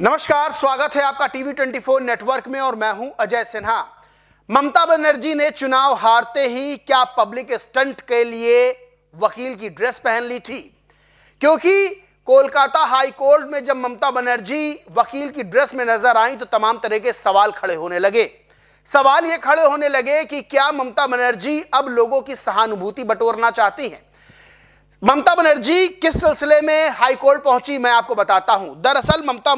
नमस्कार, स्वागत है आपका टीवी 24 नेटवर्क में और मैं हूं अजय सिन्हा। ममता बनर्जी ने चुनाव हारते ही क्या पब्लिक स्टंट के लिए वकील की ड्रेस पहन ली थी? क्योंकि कोलकाता हाई कोर्ट में जब ममता बनर्जी वकील की ड्रेस में नजर आई तो तमाम तरह के सवाल खड़े होने लगे। सवाल ये खड़े होने लगे कि क्या ममता बनर्जी अब लोगों की सहानुभूति बटोरना चाहती हैं? ममता बनर्जी किस सिलसिले में हाई कोर्ट पहुंची, मैं आपको बताता हूं। दरअसल ममता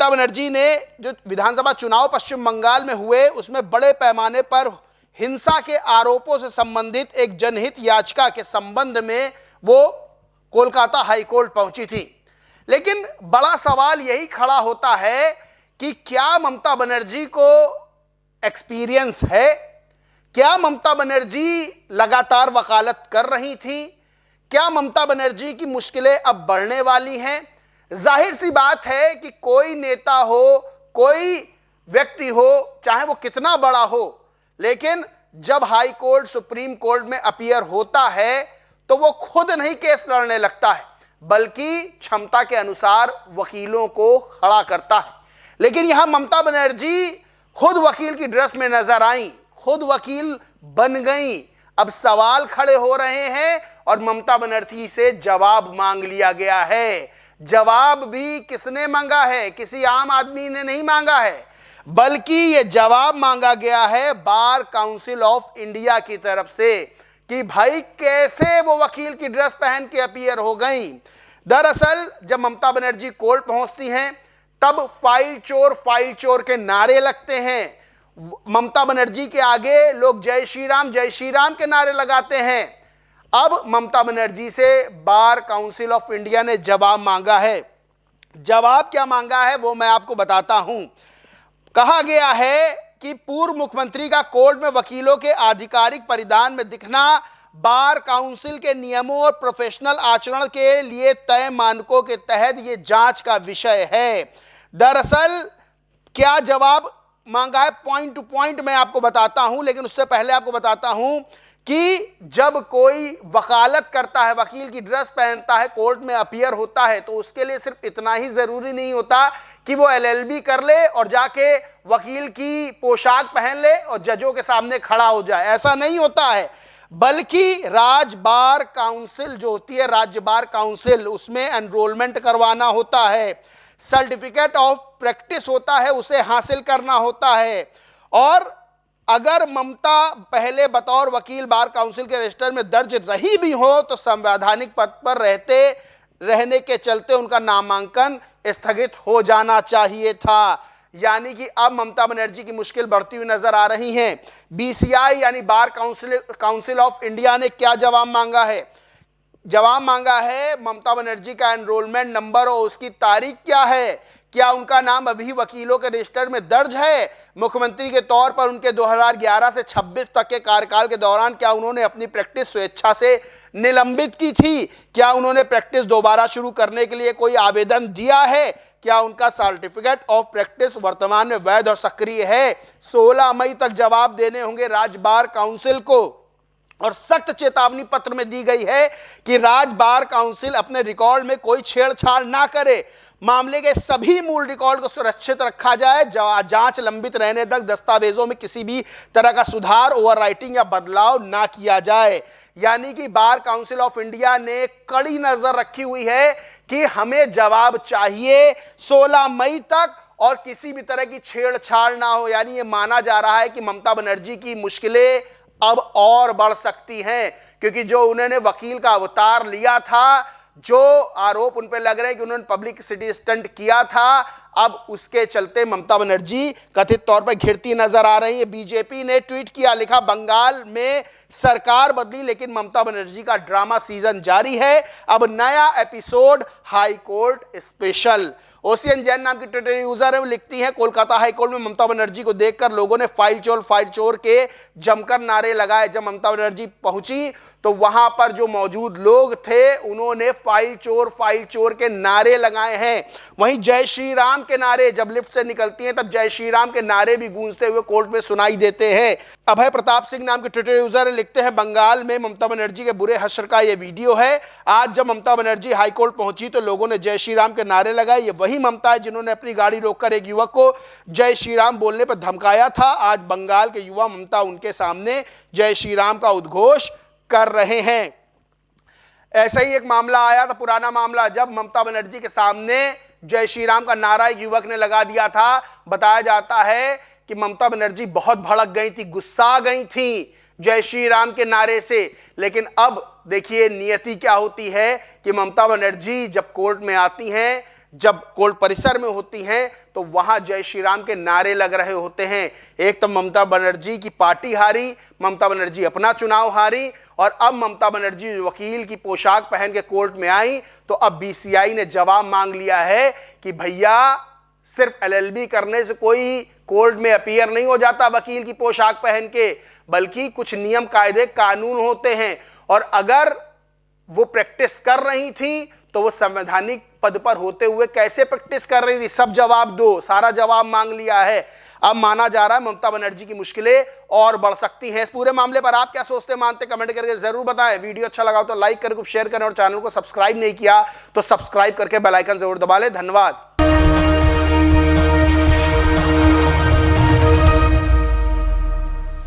बनर्जी ने जो विधानसभा चुनाव पश्चिम बंगाल में हुए उसमें बड़े पैमाने पर हिंसा के आरोपों से संबंधित एक जनहित याचिका के संबंध में वो कोलकाता हाई कोर्ट पहुंची थी। लेकिन बड़ा सवाल यही खड़ा होता है कि क्या ममता बनर्जी को एक्सपीरियंस है? क्या ममता बनर्जी लगातार वकालत कर रही थी? क्या ममता बनर्जी की मुश्किलें अब बढ़ने वाली हैं? जाहिर सी बात है कि कोई नेता हो, कोई व्यक्ति हो, चाहे वो कितना बड़ा हो, लेकिन जब हाई कोर्ट, सुप्रीम कोर्ट में अपीयर होता है तो वो खुद नहीं केस लड़ने लगता है, बल्कि क्षमता के अनुसार वकीलों को खड़ा करता है। लेकिन यहां ममता बनर्जी खुद वकील की ड्रेस में नजर आई, खुद वकील बन गई। अब सवाल खड़े हो रहे हैं और ममता बनर्जी से जवाब मांग लिया गया है। जवाब भी किसने मांगा है? किसी आम आदमी ने नहीं मांगा है, बल्कि यह जवाब मांगा गया है बार काउंसिल ऑफ इंडिया की तरफ से कि भाई कैसे वो वकील की ड्रेस पहन के अपीयर हो गई। दरअसल जब ममता बनर्जी कोर्ट पहुंचती हैं तब फाइल चोर के नारे लगते हैं। ममता बनर्जी के आगे लोग जय श्री राम के नारे लगाते हैं। अब ममता बनर्जी से बार काउंसिल ऑफ इंडिया ने जवाब मांगा है। जवाब क्या मांगा है वो मैं आपको बताता हूं। कहा गया है कि पूर्व मुख्यमंत्री का कोर्ट में वकीलों के आधिकारिक परिधान में दिखना बार काउंसिल के नियमों और प्रोफेशनल आचरण के लिए तय मानकों के तहत यह जांच का विषय है। दरअसल क्या जवाब मांगा है, पॉइंट टू पॉइंट मैं आपको बताता हूं, लेकिन उससे पहले आपको बताता हूं कि जब कोई वकालत करता है, वकील की ड्रेस पहनता है, कोर्ट में अपीयर होता है, तो उसके लिए सिर्फ इतना ही जरूरी नहीं होता कि वो LLB कर ले और जाके वकील की पोशाक पहन ले और जजों के सामने खड़ा हो जाए। ऐसा नहीं होता है, बल्कि राज्य बार काउंसिल जो होती है, राज्य बार काउंसिल, उसमें एनरोलमेंट करवाना होता है, सर्टिफिकेट ऑफ प्रैक्टिस होता है, उसे हासिल करना होता है। और अगर ममता पहले बतौर वकील बार काउंसिल के रजिस्टर में दर्ज रही भी हो तो संवैधानिक पद पर रहने के चलते उनका नामांकन स्थगित हो जाना चाहिए था। यानी कि अब ममता बनर्जी की मुश्किल बढ़ती हुई नजर आ रही है। BCI यानी बार काउंसिल ऑफ इंडिया ने क्या जवाब मांगा है? जवाब मांगा है ममता बनर्जी का एनरोलमेंट नंबर और उसकी तारीख क्या है, क्या उनका नाम अभी वकीलों के रजिस्टर में दर्ज है? मुख्यमंत्री के तौर पर उनके 2011 से 26 तक के कार्यकाल के दौरान क्या उन्होंने अपनी प्रैक्टिस स्वेच्छा से निलंबित की थी? क्या उन्होंने प्रैक्टिस दोबारा शुरू करने के लिए कोई आवेदन दिया है? क्या उनका सर्टिफिकेट ऑफ प्रैक्टिस वर्तमान में वैध और सक्रिय है? 16 मई तक जवाब देने होंगे राज्य बार काउंसिल को। और सख्त चेतावनी पत्र में दी गई है कि राज्य बार काउंसिल अपने रिकॉर्ड में कोई छेड़छाड़ ना करे, मामले के सभी मूल रिकॉर्ड को सुरक्षित रखा जाए, जांच लंबित रहने तक दस्तावेजों में किसी भी तरह का सुधार, ओवरराइटिंग या बदलाव ना किया जाए। यानी कि बार काउंसिल ऑफ इंडिया ने कड़ी नजर रखी हुई है कि हमें जवाब चाहिए 16 मई तक और किसी भी तरह की छेड़छाड़ ना हो। यानी ये माना जा रहा है कि ममता बनर्जी की मुश्किलें अब और बढ़ सकती हैं, क्योंकि जो उन्होंने वकील का अवतार लिया था, जो आरोप उन पर लग रहे हैं कि उन्होंने पब्लिसिटी स्टंट किया था, अब उसके चलते ममता बनर्जी कथित तौर पर घिरती नजर आ रही है। बीजेपी ने ट्वीट किया, लिखा, बंगाल में सरकार बदली लेकिन ममता बनर्जी का ड्रामा सीजन जारी है, अब नया episode high court special. Ocean Jain नाम की ट्विटर यूजर है, वो लिखती हैं, कोलकाता हाई कोर्ट में ममता बनर्जी को देखकर लोगों ने फाइल चोर के जमकर नारे लगाए। जब ममता बनर्जी पहुंची तो वहां पर जो मौजूद लोग थे उन्होंने फाइल चोर के नारे लगाए हैं। वहीं जय श्री राम के नारे जब लिफ्ट से निकलती हैं तब जय श्री राम के नारे भी गूंजते हुए कोर्ट में सुनाई देते हैं। अभय प्रताप सिंह नाम के ट्विटर यूजर लिखते हैं, बंगाल में ममता बनर्जी के बुरे हश्र का ये वीडियो है। आज जब ममता बनर्जी हाईकोर्ट पहुंची तो लोगों ने जय श्री राम के नारे लगाए। ये वही ममता है जिन्होंने अपनी गाड़ी रोककर एक युवक को जय श्री राम बोलने पर धमकाया था। आज बंगाल के युवा ममता उनके सामने जय श्री राम का उद्घोष कर रहे हैं। ऐसा ही एक मामला आया था, पुराना मामला, जब ममता बनर्जी के सामने जय श्री राम का नारा एक युवक ने लगा दिया था। बताया जाता है कि ममता बनर्जी बहुत भड़क गई थी, गुस्सा गई थी जय श्री राम के नारे से। लेकिन अब देखिए नियति क्या होती है कि ममता बनर्जी जब कोर्ट में आती हैं, जब कोर्ट परिसर में होती हैं, तो वहां जय श्री राम के नारे लग रहे होते हैं। एक तो ममता बनर्जी की पार्टी हारी, ममता बनर्जी अपना चुनाव हारी, और अब ममता बनर्जी वकील की पोशाक पहन के कोर्ट में आई तो अब बीसीआई ने जवाब मांग लिया है कि भैया सिर्फ एलएलबी करने से कोई कोर्ट में अपीयर नहीं हो जाता वकील की पोशाक पहन के, बल्कि कुछ नियम कायदे कानून होते हैं। और अगर वो प्रैक्टिस कर रही थी तो वो संवैधानिक पद पर होते हुए कैसे प्रैक्टिस कर रही थी, सब जवाब दो। सारा जवाब मांग लिया है। अब माना जा रहा है ममता बनर्जी की मुश्किलें और बढ़ सकती हैं। इस पूरे मामले पर आप क्या सोचते मानते, कमेंट करके जरूर बताएं। वीडियो अच्छा लगा तो लाइक करें, शेयर करें, और चैनल को सब्सक्राइब नहीं किया तो सब्सक्राइब करके बेल आइकन जरूर दबा लें। धन्यवाद।